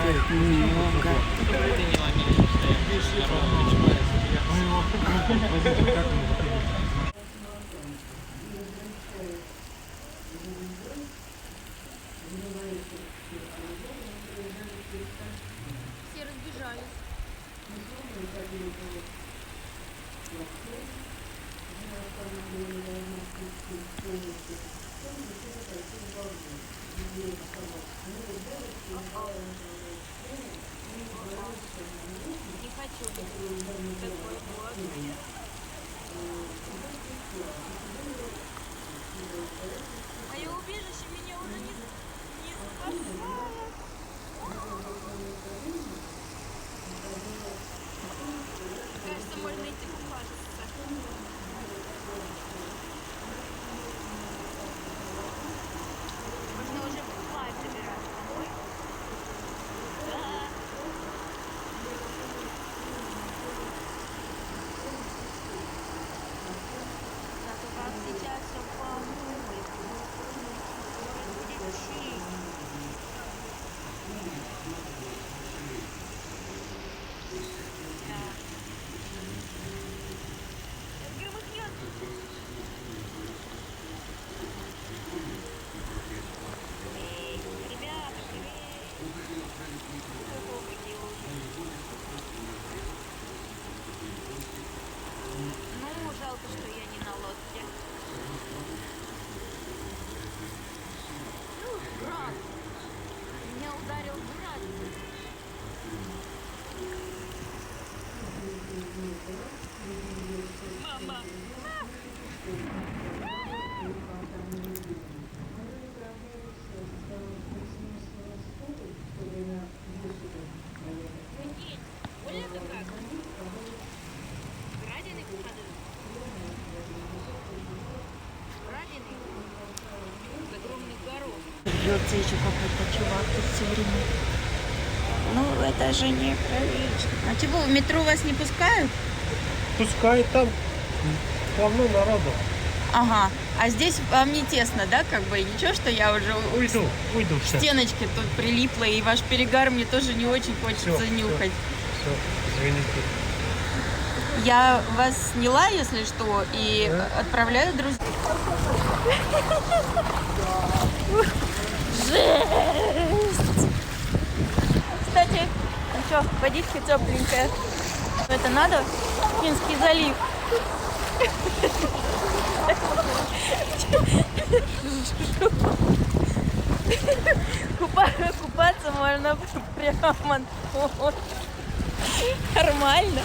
Много. Все разбежались. Не хочу. Такое вот. Мое убежище меня уже не спасает. Кажется, можно идти купаться. Можно уже плавать забираться домой. Да. Зато как сейчас все помоет. Город будет чист. Да. Сейчас громыхнет. Эй, ребята, привет. Ого, какие лужи. Ну, жалко, что я не на лодке. Град! Меня ударил град. Мама! Прикинь, понял-то как? Градины падают. Градины с огромных горов. Бьется еще какой-то чувак тут все время. Ну, это же неприлично. А чего, в метро вас не пускают? Пускай там полно народу. Ага. А здесь вам не тесно, да, как бы? И ничего, что я уже Уйду к все. стеночке тут прилипла, и ваш перегар мне тоже не очень хочется Всё, нюхать. Все, извините. Я вас сняла, если что, и отправляю друзей. Жесть! Кстати, ну что, водичка тепленькая. Это надо? Финский залив. Купаться можно прямо тут. Нормально.